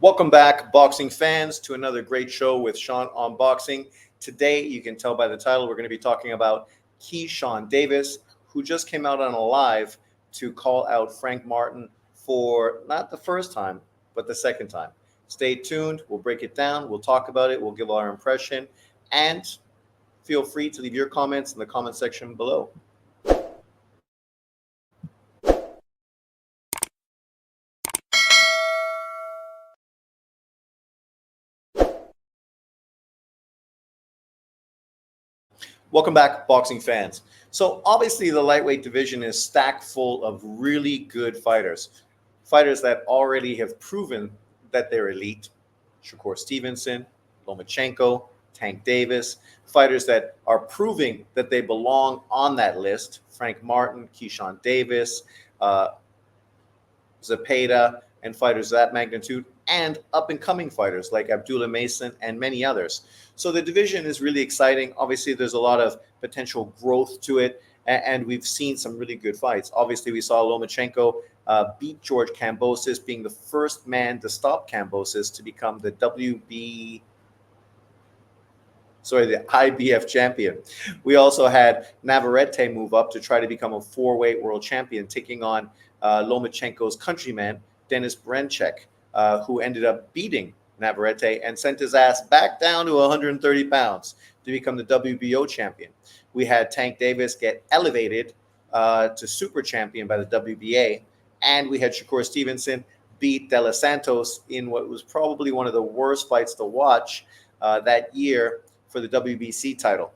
Welcome back, boxing fans, to another great show with Sean on Boxing. Today, you can tell by the title, we're going to be talking about Keshawn Davis, who just came out on a live to call out Frank Martin for not the first time, but the second time. Stay tuned. We'll break it down. We'll talk about it. We'll give our impression. And feel free to leave your comments in the comment section below. Welcome back, boxing fans. So obviously the lightweight division is stacked full of really good fighters. Fighters that already have proven that they're elite. Shakur Stevenson, Lomachenko, Tank Davis. Fighters that are proving that they belong on that list. Frank Martin, Keshawn Davis, Zepeda, and fighters of that magnitude, and up-and-coming fighters like Abdullah Mason and many others. So the division is really exciting. Obviously, there's a lot of potential growth to it, and we've seen some really good fights. Obviously, we saw Lomachenko beat George Kambosos, being the first man to stop Kambosos to become the the IBF champion. We also had Navarrete move up to try to become a four-weight world champion, taking on Lomachenko's countryman, Denis Beranchyk, who ended up beating Navarrete and sent his ass back down to 130 pounds to become the WBO champion. We had Tank Davis get elevated to super champion by the WBA, and we had Shakur Stevenson beat De Los Santos in what was probably one of the worst fights to watch that year for the WBC title.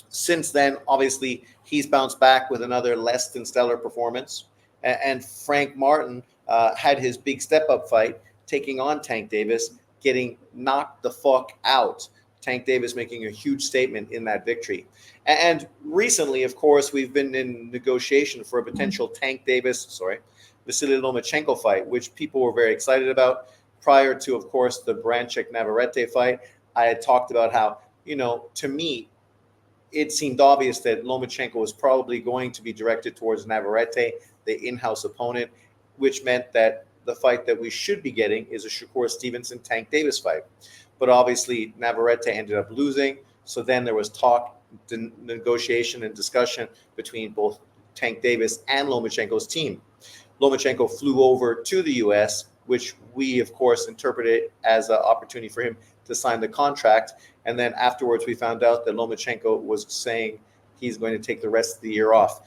Since then, obviously, he's bounced back with another less than stellar performance. And Frank Martin had his big step-up fight, taking on Tank Davis, getting knocked the fuck out. Tank Davis making a huge statement in that victory. And recently, of course, we've been in negotiation for a potential Vasily Lomachenko fight, which people were very excited about. Prior to, of course, the Beranchyk-Navarrete fight, I had talked about how, to me, it seemed obvious that Lomachenko was probably going to be directed towards Navarrete, the in-house opponent, which meant that the fight that we should be getting is a Shakur Stevenson-Tank Davis fight. But obviously, Navarrete ended up losing. So then there was talk, negotiation, and discussion between both Tank Davis and Lomachenko's team. Lomachenko flew over to the U.S., which we, of course, interpreted as an opportunity for him to sign the contract. And then afterwards, we found out that Lomachenko was saying he's going to take the rest of the year off,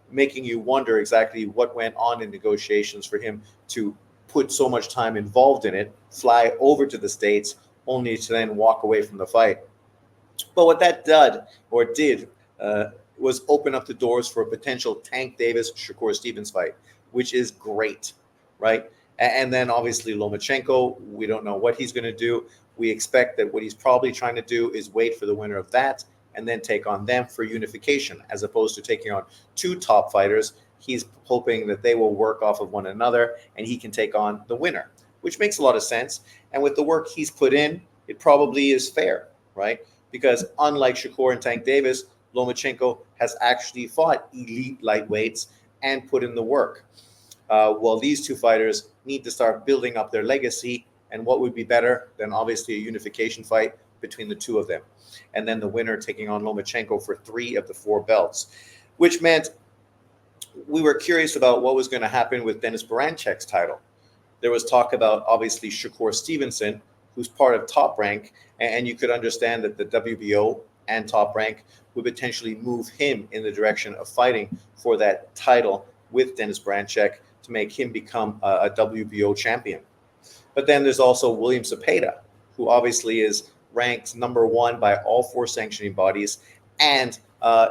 making you wonder exactly what went on in negotiations for him to put so much time involved in it, fly over to the States, only to then walk away from the fight. But what that did was open up the doors for a potential Tank Davis-Shakur Stevens fight, which is great, right? And then obviously Lomachenko, we don't know what he's going to do. We expect that what he's probably trying to do is wait for the winner of that and then take on them for unification, as opposed to taking on two top fighters. He's hoping that they will work off of one another and he can take on the winner, which makes a lot of sense. And with the work he's put in, it probably is fair, right? Because unlike Shakur and Tank Davis, Lomachenko has actually fought elite lightweights and put in the work. Well, these two fighters need to start building up their legacy. And what would be better than obviously a unification fight between the two of them? And then the winner taking on Lomachenko for 3 of the 4 belts, which meant we were curious about what was going to happen with Denis Berancyk's title. There was talk about obviously Shakur Stevenson, who's part of Top Rank, and you could understand that the WBO and Top Rank would potentially move him in the direction of fighting for that title with Denis Beranchyk to make him become a WBO champion. But then there's also William Zepeda, who obviously is ranked number 1 by all 4 sanctioning bodies and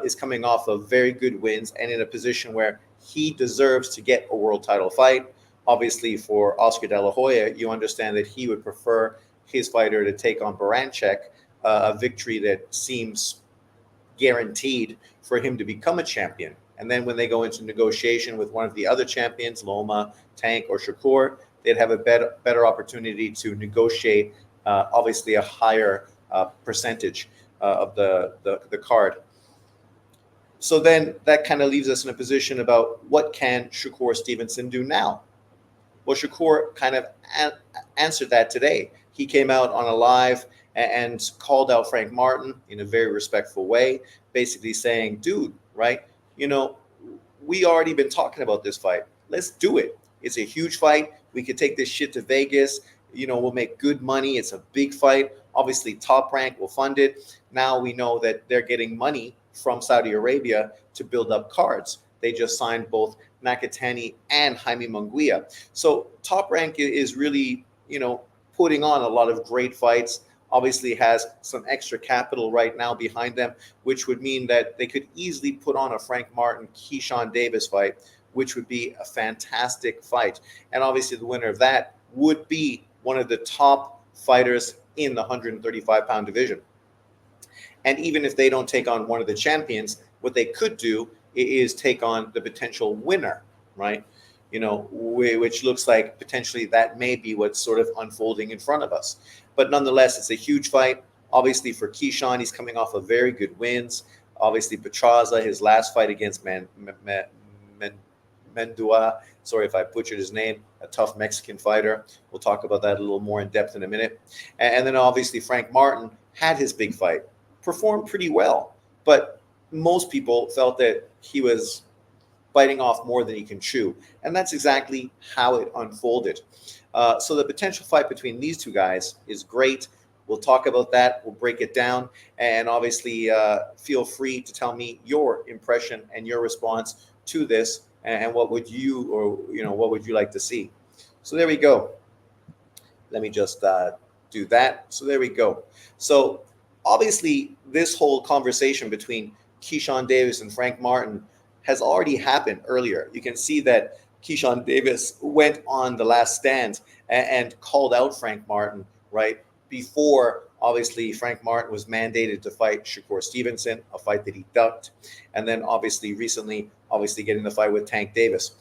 is coming off of very good wins and in a position where he deserves to get a world title fight. Obviously, for Oscar De La Hoya, you understand that he would prefer his fighter to take on Beranchyk, a victory that seems guaranteed for him to become a champion. And then when they go into negotiation with one of the other champions, Loma, Tank, or Shakur, they'd have a better opportunity to negotiate, obviously, a higher percentage of the card. So then that kind of leaves us in a position about what can Shakur Stevenson do now? Well, Shakur kind of answered that today. He came out on a live and called out Frank Martin in a very respectful way, basically saying, dude, right, you know, we already been talking about this fight. Let's do it. It's a huge fight. We could take this shit to Vegas. We'll make good money. It's a big fight. Obviously, Top Rank will fund it. Now we know that they're getting money from Saudi Arabia to build up cards. They just signed both Nakatani and Jaime Munguia. So Top Rank is really, putting on a lot of great fights. Obviously has some extra capital right now behind them, which would mean that they could easily put on a Frank Martin, Keshawn Davis fight, which would be a fantastic fight. And obviously the winner of that would be one of the top fighters in the 135-pound division. And even if they don't take on one of the champions, what they could do is take on the potential winner, right? Which looks like potentially that may be what's sort of unfolding in front of us. But nonetheless, it's a huge fight. Obviously, for Keshawn, he's coming off of very good wins. Obviously, Petraza, his last fight against Mendua, sorry if I butchered his name, a tough Mexican fighter. We'll talk about that a little more in depth in a minute. And then obviously Frank Martin had his big fight, performed pretty well, but most people felt that he was biting off more than he can chew. And that's exactly how it unfolded. So the potential fight between these two guys is great. We'll talk about that. We'll break it down. And obviously, feel free to tell me your impression and your response to this, and what would what would you like to see? So there we go. Let me just do that. So there we go. So obviously, this whole conversation between Keshawn Davis and Frank Martin has already happened earlier. You can see that Keshawn Davis went on The Last Stand and called out Frank Martin, right? Before, obviously, Frank Martin was mandated to fight Shakur Stevenson, a fight that he ducked. And then obviously recently, getting the fight with Tank Davis.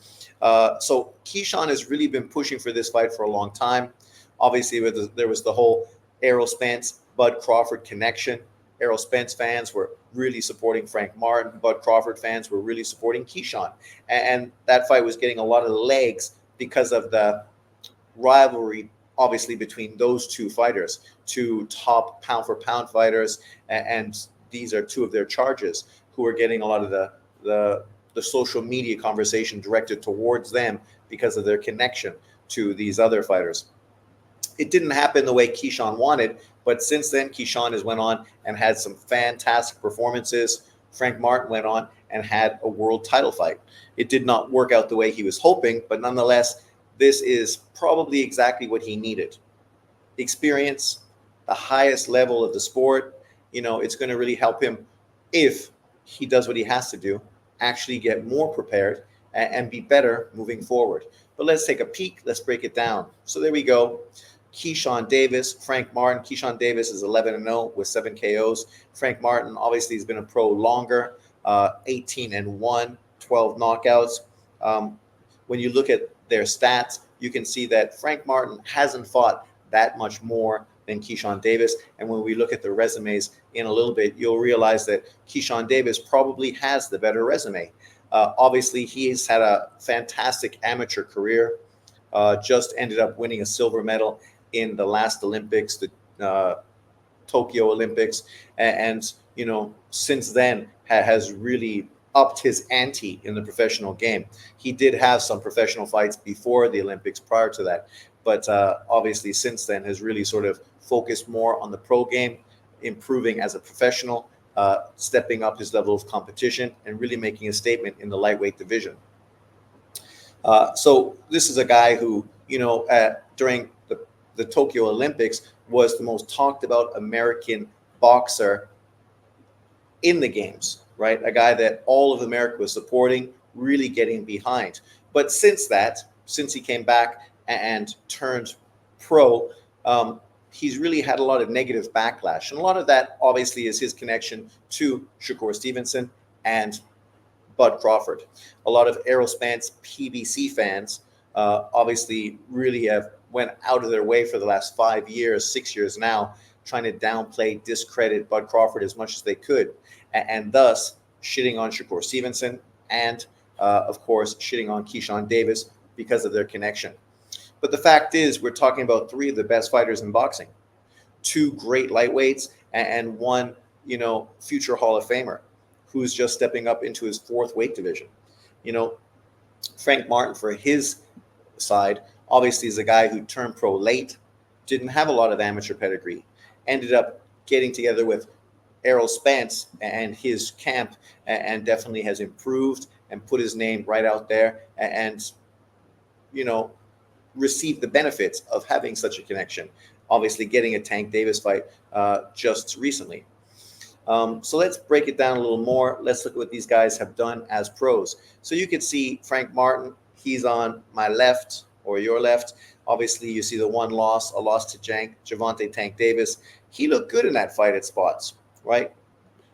So Keshawn has really been pushing for this fight for a long time. Obviously, there was the whole Errol Spence, Bud Crawford connection. Errol Spence fans were really supporting Frank Martin. Bud Crawford fans were really supporting Keshawn. And that fight was getting a lot of legs because of the rivalry, obviously, between those two fighters, two top pound-for-pound fighters. And these are two of their charges who are getting a lot of the social media conversation directed towards them because of their connection to these other fighters. It didn't happen the way Keshawn wanted, but since then, Keshawn has went on and had some fantastic performances. Frank Martin went on and had a world title fight. It did not work out the way he was hoping, but nonetheless, this is probably exactly what he needed. Experience, the highest level of the sport. It's going to really help him if he does what he has to do, actually get more prepared and be better moving forward. But let's take a peek. Let's break it down. So there we go. Keshawn Davis, Frank Martin. Keshawn Davis is 11-0 with 7 KOs. Frank Martin, obviously, has been a pro longer, 18-1, 12 knockouts. When you look at their stats, you can see that Frank Martin hasn't fought that much more than Keshawn Davis. And when we look at the resumes in a little bit, you'll realize that Keshawn Davis probably has the better resume. Obviously, he's had a fantastic amateur career. Just ended up winning a silver medal in the last Olympics, the Tokyo Olympics. And since then has really upped his ante in the professional game. He did have some professional fights before the Olympics prior to that. But obviously since then has really sort of focused more on the pro game, improving as a professional, stepping up his level of competition, and really making a statement in the lightweight division. So this is a guy who, during the Tokyo Olympics was the most talked about American boxer in the games, right? A guy that all of America was supporting, really getting behind. But since he came back and turned pro, he's really had a lot of negative backlash. And a lot of that obviously is his connection to Shakur Stevenson and Bud Crawford. A lot of Errol Spence PBC fans obviously really have went out of their way for the last 5 years, 6 years now, trying to downplay, discredit Bud Crawford as much as they could, and thus shitting on Shakur Stevenson and, of course, shitting on Keshawn Davis because of their connection. But the fact is, we're talking about three of the best fighters in boxing, two great lightweights, and one, future Hall of Famer who's just stepping up into his fourth weight division. You know, Frank Martin, for his side, obviously is a guy who turned pro late, didn't have a lot of amateur pedigree, ended up getting together with Errol Spence and his camp, and definitely has improved and put his name right out there, and you know received the benefits of having such a connection. Obviously, getting a Tank Davis fight just recently. So let's break it down a little more. Let's look at what these guys have done as pros. So you can see Frank Martin, he's on my left or your left. Obviously, you see the one loss, a loss to Gervonta Tank Davis. He looked good in that fight at spots, right?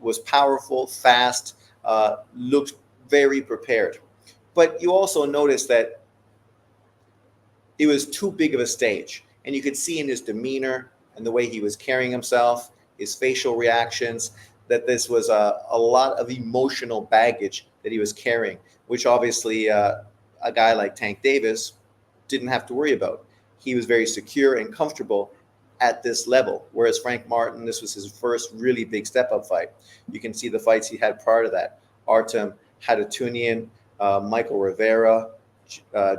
Was powerful, fast, looked very prepared. But you also notice that it was too big of a stage. And you could see in his demeanor and the way he was carrying himself, his facial reactions, that this was a lot of emotional baggage that he was carrying, which obviously a guy like Tank Davis didn't have to worry about. He was very secure and comfortable at this level, whereas Frank Martin, this was his first really big step-up fight. You can see the fights he had prior to that. Artem Hadatunian, Michael Rivera,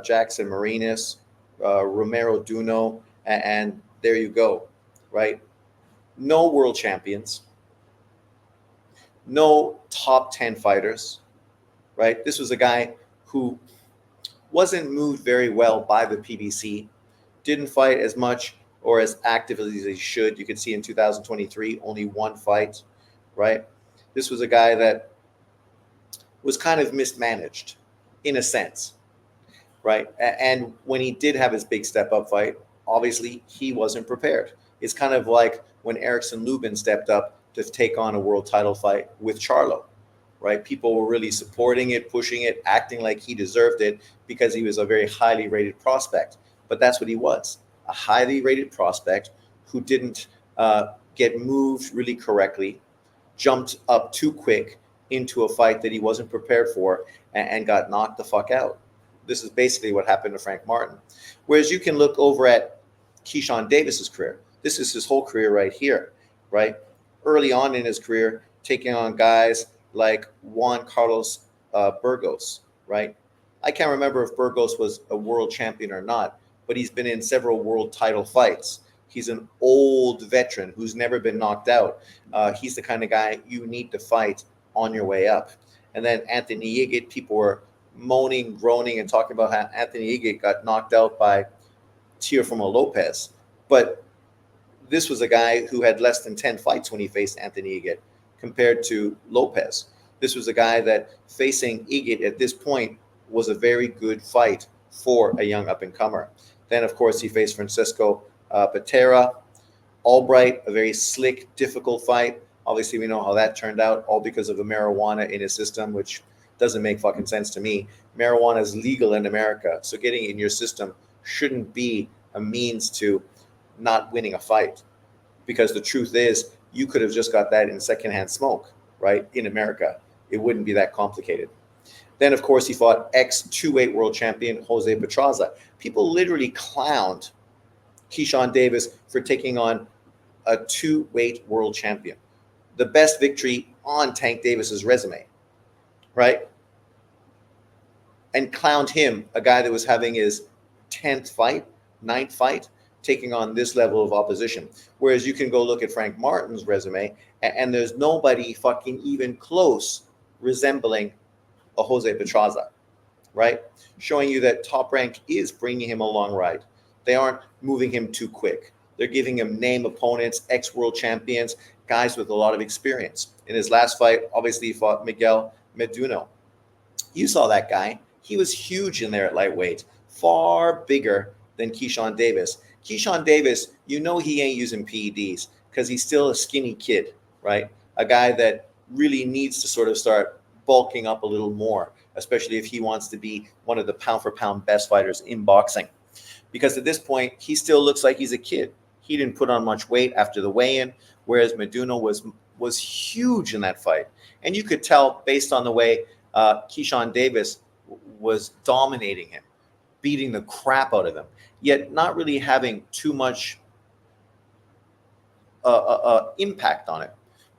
Jackson Marinas, Romero Duno, and there you go, right? No world champions, no top 10 fighters, right? This was a guy who wasn't moved very well by the PBC, didn't fight as much or as actively as he should. You could see in 2023, only one fight, right? This was a guy that was kind of mismanaged in a sense, right? And when he did have his big step-up fight, obviously he wasn't prepared. It's kind of like when Erickson Lubin stepped up to take on a world title fight with Charlo, right? People were really supporting it, pushing it, acting like he deserved it because he was a very highly rated prospect. But that's what he was, a highly rated prospect who didn't get moved really correctly, jumped up too quick into a fight that he wasn't prepared for, and got knocked the fuck out. This is basically what happened to Frank Martin. Whereas you can look over at Keshawn Davis's career. This is his whole career right here, right? Early on in his career, taking on guys like Juan Carlos Burgos, right? I can't remember if Burgos was a world champion or not, but he's been in several world title fights. He's an old veteran who's never been knocked out. He's the kind of guy you need to fight on your way up. And then Anthony Yigit, people were moaning, groaning, and talking about how Anthony Yigit got knocked out by Teofimo Lopez. But this was a guy who had less than 10 fights when he faced Anthony Yigit compared to Lopez. This was a guy that facing Yigit at this point was a very good fight for a young up-and-comer. Then, of course, he faced Francisco Patera. Albright, a very slick, difficult fight. Obviously, we know how that turned out, all because of the marijuana in his system, which doesn't make fucking sense to me. Marijuana is legal in America, so getting it in your system shouldn't be a means to not winning a fight. Because the truth is, you could have just got that in secondhand smoke, right, in America. It wouldn't be that complicated. Then, of course, he fought ex-2-weight world champion Jose Petraza. People literally clowned Keshawn Davis for taking on a 2-weight world champion. The best victory on Tank Davis's resume, right? And clowned him, a guy that was having his 10th fight, 9th fight, taking on this level of opposition. Whereas you can go look at Frank Martin's resume, and there's nobody fucking even close resembling a Jose Petraza, right? Showing you that Top Rank is bringing him a long ride. They aren't moving him too quick. They're giving him name opponents, ex-world champions, guys with a lot of experience. In his last fight, obviously, he fought Miguel Meduno. You saw that guy. He was huge in there at lightweight, far bigger than Keshawn Davis. Keshawn Davis, you know he ain't using PEDs because he's still a skinny kid, right? A guy that really needs to sort of start bulking up a little more, especially if he wants to be one of the pound-for-pound best fighters in boxing. Because at this point, he still looks like he's a kid. He didn't put on much weight after the weigh-in, whereas Meduno was huge in that fight. And you could tell based on the way Keshawn Davis was dominating him, beating the crap out of him. yet not really having too much impact on it.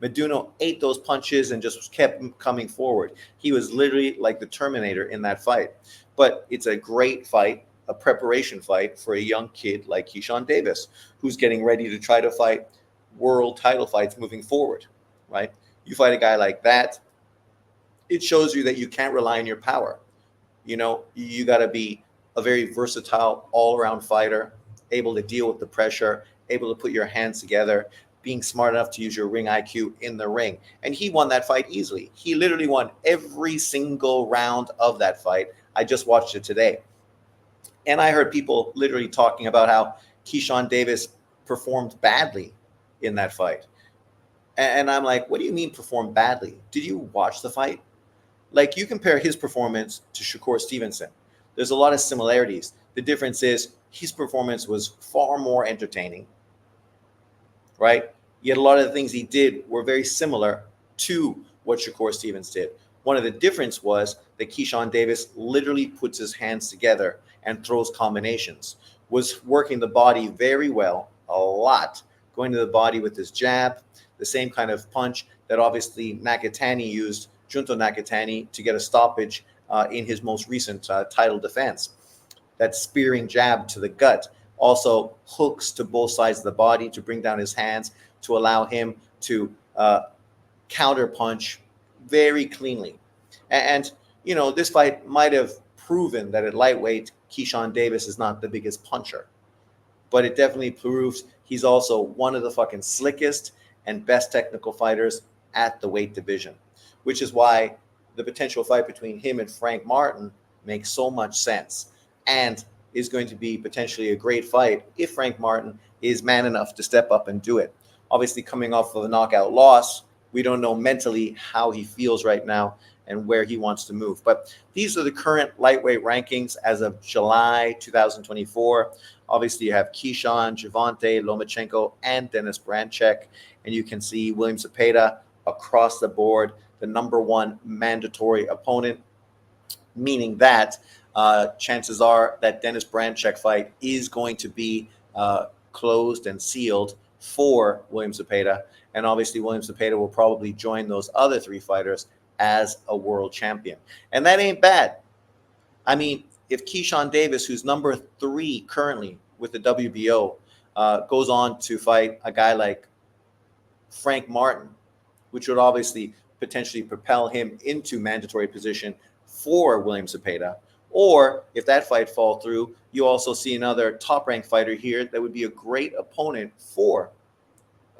Meduno ate those punches and just kept coming forward. He was literally like the Terminator in that fight. But it's a great fight, a preparation fight for a young kid like Keshawn Davis, who's getting ready to try to fight world title fights moving forward, right? You fight a guy like that, it shows you that you can't rely on your power. You got to be a very versatile, all-around fighter, able to deal with the pressure, able to put your hands together, being smart enough to use your ring IQ in the ring. And he won that fight easily. He literally won every single round of that fight. I just watched it today. And I heard people literally talking about how Keshawn Davis performed badly in that fight. And I'm like, what do you mean performed badly? Did you watch the fight? Like, you compare his performance to Shakur Stevenson. There's a lot of similarities. The difference is his performance was far more entertaining, right? Yet a lot of the things he did were very similar to what Shakur Stevens did. One of the difference was that Keshawn Davis literally puts his hands together and throws combinations, was working the body very well, a lot, going to the body with his jab, the same kind of punch that obviously Nakatani used, Junto Nakatani, to get a stoppage in his most recent title defense. That spearing jab to the gut, also hooks to both sides of the body to bring down his hands to allow him to counter punch very cleanly. And this fight might have proven that at lightweight, Keshawn Davis is not the biggest puncher, but it definitely proves he's also one of the fucking slickest and best technical fighters at the weight division, which is why the potential fight between him and Frank Martin makes so much sense and is going to be potentially a great fight if Frank Martin is man enough to step up and do it. Obviously, coming off of a knockout loss, we don't know mentally how he feels right now and where he wants to move. But these are the current lightweight rankings as of July 2024. Obviously, you have Keshawn, Gervonta, Lomachenko, and Dennis Branchek. And you can see William Zepeda across the board, the number one mandatory opponent, meaning that chances are that Dennis Branchek fight is going to be closed and sealed for William Zepeda. And obviously, William Zepeda will probably join those other three fighters as a world champion. And that ain't bad. I mean, if Keshawn Davis, who's number 3 currently with the WBO, goes on to fight a guy like Frank Martin, which would obviously potentially propel him into mandatory position for William Zepeda. Or if that fight fall through, you also see another top-ranked fighter here that would be a great opponent for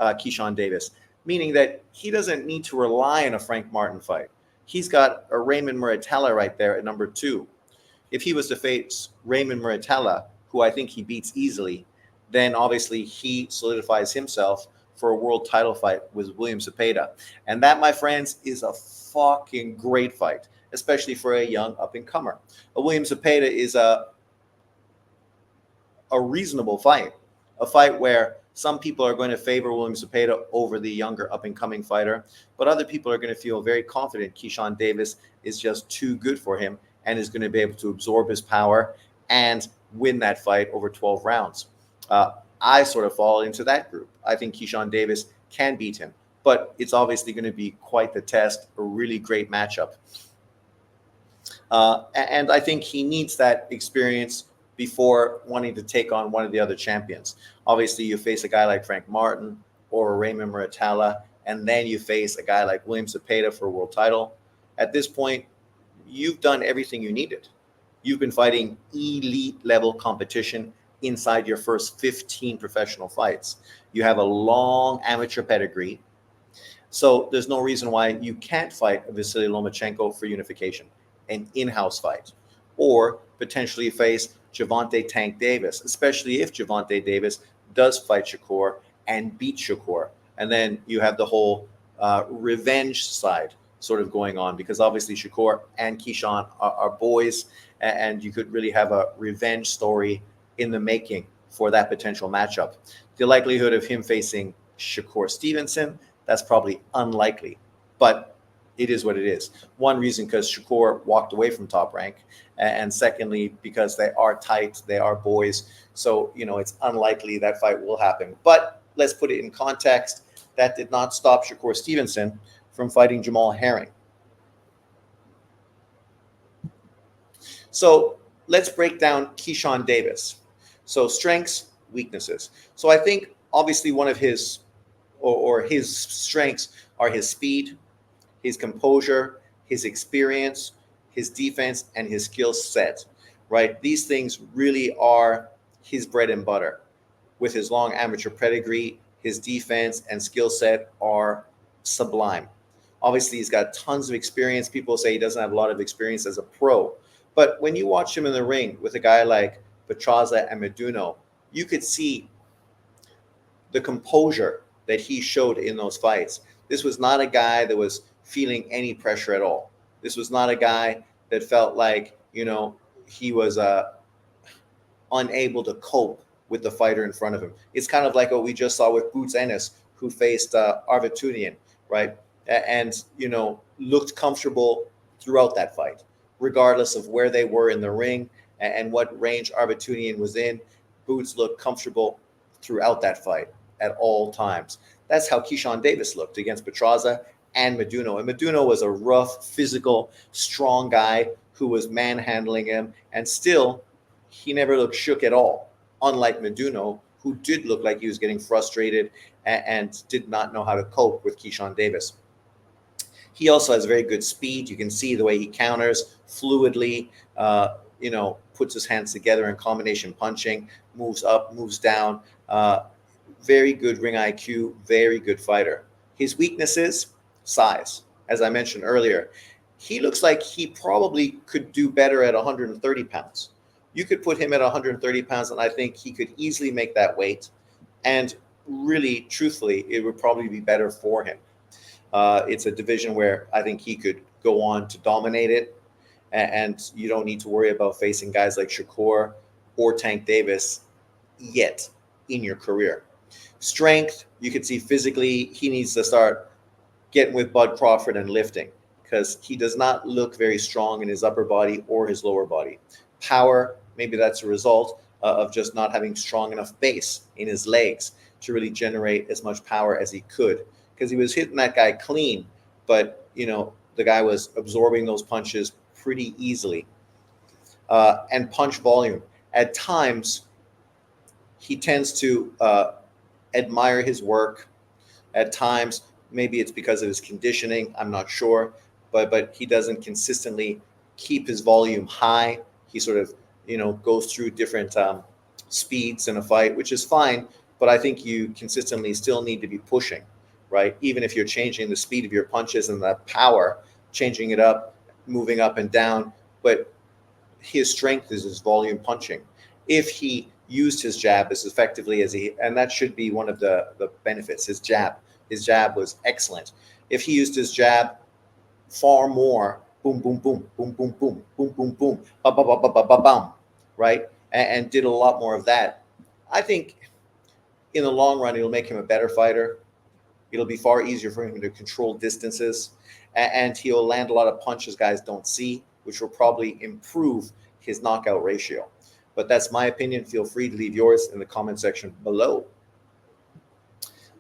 Keshawn Davis, meaning that he doesn't need to rely on a Frank Martin fight. He's got a Raymond Muratalla right there at number 2. If he was to face Raymond Muratalla, who I think he beats easily, then obviously he solidifies himself for a world title fight with William Zepeda. And that, my friends, is a fucking great fight, especially for a young up-and-comer. William Zepeda is a reasonable fight, a fight where some people are going to favor William Zepeda over the younger up-and-coming fighter, but other people are going to feel very confident Keshawn Davis is just too good for him and is going to be able to absorb his power and win that fight over 12 rounds. I sort of fall into that group. I think Keshawn Davis can beat him, but it's obviously going to be quite the test, a really great matchup. And I think he needs that experience before wanting to take on one of the other champions. Obviously, you face a guy like Frank Martin or Raymond Muratalla, and then you face a guy like William Zepeda for a world title. At this point, you've done everything you needed. You've been fighting elite level competition inside your first 15 professional fights. You have a long amateur pedigree. So there's no reason why you can't fight Vasily Lomachenko for unification, an in-house fight, or potentially face Gervonta Tank Davis, especially if Gervonta Davis does fight Shakur and beat Shakur. And then you have the whole revenge side sort of going on, because obviously Shakur and Keshawn are boys, and you could really have a revenge story in the making for that potential matchup. The likelihood of him facing Shakur Stevenson, that's probably unlikely. But It is what it is. One reason because Shakur walked away from Top Rank, and secondly because they are tight, they are boys. So it's unlikely that fight will happen. But let's put it in context. That did not stop Shakur Stevenson from fighting Jamal Herring. So let's break down Keshawn Davis. So strengths, weaknesses. So I think obviously one of his or his strengths are his speed, his composure, his experience, his defense, and his skill set, right? These things really are his bread and butter. With his long amateur pedigree, his defense and skill set are sublime. Obviously, he's got tons of experience. People say he doesn't have a lot of experience as a pro. But when you watch him in the ring with a guy like Petraza and Meduno, you could see the composure that he showed in those fights. This was not a guy that was feeling any pressure at all. This was not a guy that felt like, he was unable to cope with the fighter in front of him. It's kind of like what we just saw with Boots Ennis, who faced Arvetunian, right? And, looked comfortable throughout that fight, regardless of where they were in the ring and what range Arvetunian was in. Boots looked comfortable throughout that fight at all times. That's how Keshawn Davis looked against Petraza and Meduno. And Meduno was a rough, physical, strong guy who was manhandling him, and still he never looked shook at all, unlike Meduno, who did look like he was getting frustrated and did not know how to cope with Keshawn Davis. He also has very good speed. You can see the way he counters fluidly, puts his hands together in combination punching, moves up, moves down. Very good ring IQ, very good fighter. His weaknesses, size. As I mentioned earlier, he looks like he probably could do better at 130 pounds. You could put him at 130 pounds, and I think he could easily make that weight. And really, truthfully, it would probably be better for him. It's a division where I think he could go on to dominate it, and you don't need to worry about facing guys like Shakur or Tank Davis yet in your career. Strength, you can see physically, he needs to start getting with Bud Crawford and lifting, because he does not look very strong in his upper body or his lower body. Power, maybe that's a result of just not having strong enough base in his legs to really generate as much power as he could, because he was hitting that guy clean, but the guy was absorbing those punches pretty easily. And punch volume. At times, he tends to admire his work. At times, maybe it's because of his conditioning, I'm not sure, but he doesn't consistently keep his volume high. He sort of, goes through different speeds in a fight, which is fine, but I think you consistently still need to be pushing, right? Even if you're changing the speed of your punches and the power, changing it up, moving up and down, but his strength is his volume punching. If he used his jab as effectively as and that should be one of the benefits, his jab was excellent. If he used his jab far more, boom, boom, boom, boom, boom, boom, boom, boom, boom, ba ba ba ba ba ba bam, right? And did a lot more of that, I think in the long run, it'll make him a better fighter. It'll be far easier for him to control distances, and he'll land a lot of punches guys don't see, which will probably improve his knockout ratio. But that's my opinion. Feel free to leave yours in the comment section below.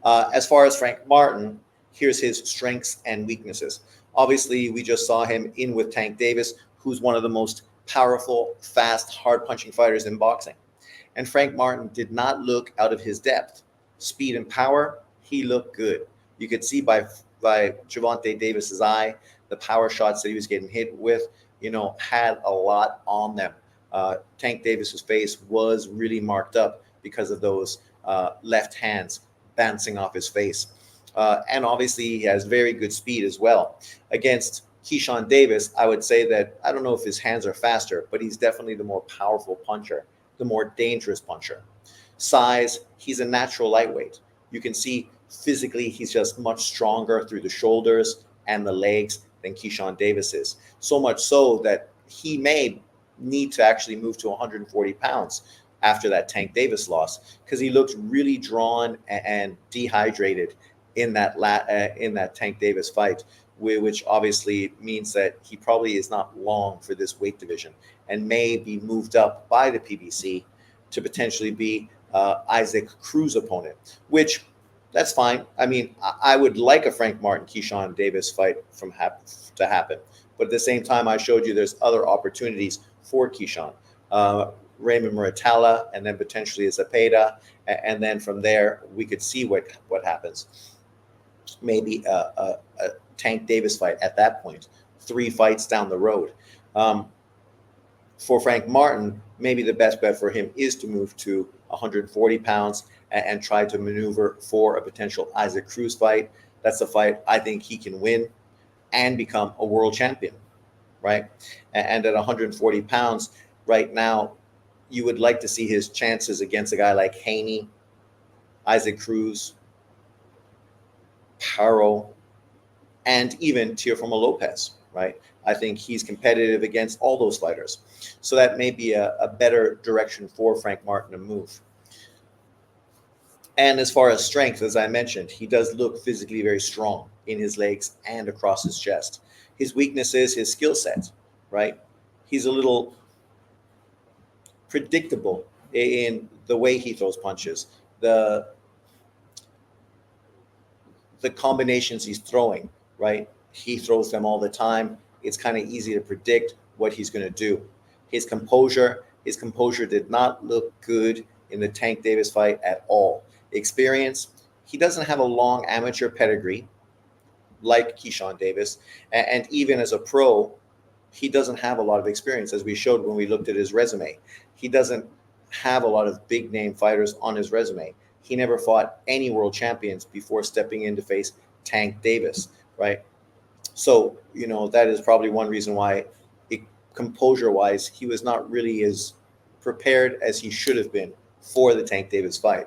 As far as Frank Martin, here's his strengths and weaknesses. Obviously, we just saw him in with Tank Davis, who's one of the most powerful, fast, hard-punching fighters in boxing. And Frank Martin did not look out of his depth. Speed and power, he looked good. You could see by Gervonta Davis's eye, the power shots that he was getting hit with, had a lot on them. Tank Davis's face was really marked up because of those left hands bouncing off his face. And obviously, he has very good speed as well. Against Keshawn Davis, I would say that I don't know if his hands are faster, but he's definitely the more powerful puncher, the more dangerous puncher. Size, he's a natural lightweight. You can see physically he's just much stronger through the shoulders and the legs than Keshawn Davis is. So much so that he may need to actually move to 140 pounds after that Tank Davis loss, because he looked really drawn and dehydrated in that Tank Davis fight. which obviously means that he probably is not long for this weight division and may be moved up by the PBC to potentially be Isaac Cruz opponent, which that's fine. I mean, I would like a Frank Martin Keshawn Davis fight to happen, but at the same time, I showed you there's other opportunities for Keshawn. Raymond Muratalla, and then potentially a Zepeda, and then from there we could see what happens. Maybe a Tank Davis fight at that point, 3 fights down the road. For Frank Martin, maybe the best bet for him is to move to 140 pounds and try to maneuver for a potential Isaac Cruz fight. That's a fight I think he can win and become a world champion, right? And at 140 pounds right now, you would like to see his chances against a guy like Haney, Isaac Cruz, Paro, and even Teofimo Lopez, right? I think he's competitive against all those fighters. So that may be a better direction for Frank Martin to move. And as far as strength, as I mentioned, he does look physically very strong in his legs and across his chest. His weakness is his skill set, right? He's a little predictable in the way he throws punches, the combinations he's throwing, right? He throws them all the time. It's kind of easy to predict what he's going to do. His composure did not look good in the Tank Davis fight at all. Experience, he doesn't have a long amateur pedigree like Keshawn Davis, and even as a pro, he doesn't have a lot of experience, as we showed when we looked at his resume. He doesn't have a lot of big name fighters on his resume. He never fought any world champions before stepping in to face Tank Davis, right? So, that is probably one reason why, composure-wise, he was not really as prepared as he should have been for the Tank Davis fight.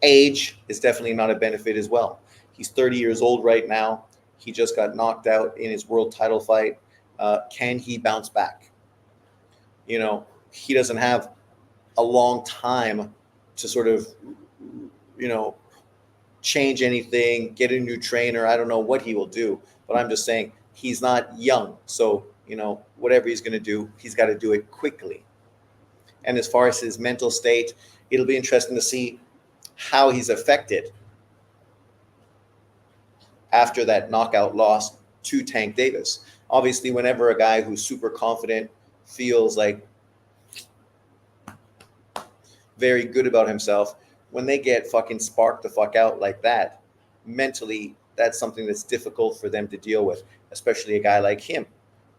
Age is definitely not a benefit as well. He's 30 years old right now. He just got knocked out in his world title fight. Can he bounce back? He doesn't have a long time to sort of, change anything, get a new trainer. I don't know what he will do, but I'm just saying he's not young. So, whatever he's going to do, he's got to do it quickly. And as far as his mental state, it'll be interesting to see how he's affected after that knockout loss to Tank Davis. Obviously, whenever a guy who's super confident feels like very good about himself, when they get fucking sparked the fuck out like that, mentally, that's something that's difficult for them to deal with, especially a guy like him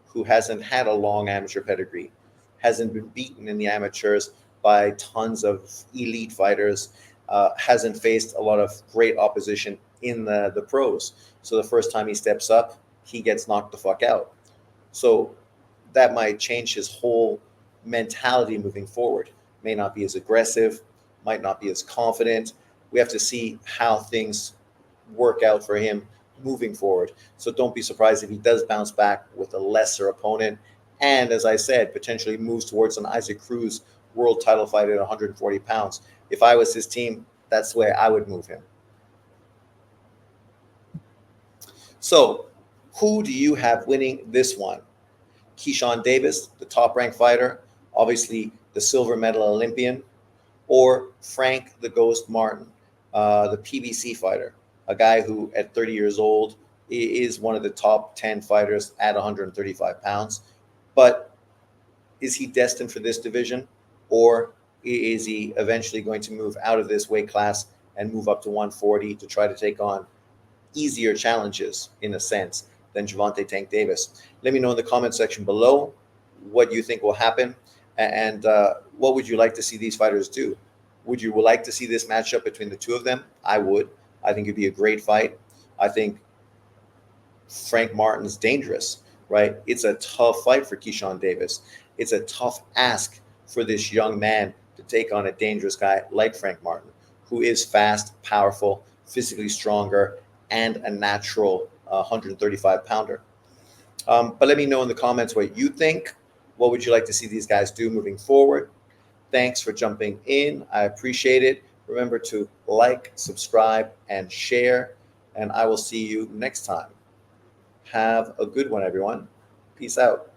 who hasn't had a long amateur pedigree, hasn't been beaten in the amateurs by tons of elite fighters, hasn't faced a lot of great opposition in the pros. So the first time he steps up, he gets knocked the fuck out. So that might change his whole mentality moving forward. May not be as aggressive, might not be as confident. We have to see how things work out for him moving forward. So don't be surprised if he does bounce back with a lesser opponent. And as I said, potentially moves towards an Isaac Cruz world title fight at 140 pounds. If I was his team, that's the way I would move him. So who do you have winning this one? Keshawn Davis, the top-ranked fighter, obviously the silver medal Olympian, or Frank the Ghost Martin, the PBC fighter, a guy who at 30 years old is one of the top 10 fighters at 135 pounds. But is he destined for this division, or is he eventually going to move out of this weight class and move up to 140 to try to take on easier challenges, in a sense, than Gervonta Tank Davis? Let me know in the comment section below what you think will happen, and what would you like to see these fighters do? Would you like to see this matchup between the two of them? I would. I think it'd be a great fight. I think Frank Martin's dangerous, right? It's a tough fight for Keshawn Davis. It's a tough ask for this young man to take on a dangerous guy like Frank Martin, who is fast, powerful, physically stronger, and a natural 135-pounder. But let me know in the comments what you think. What would you like to see these guys do moving forward? Thanks for jumping in. I appreciate it. Remember to like, subscribe, and share. And I will see you next time. Have a good one, everyone. Peace out.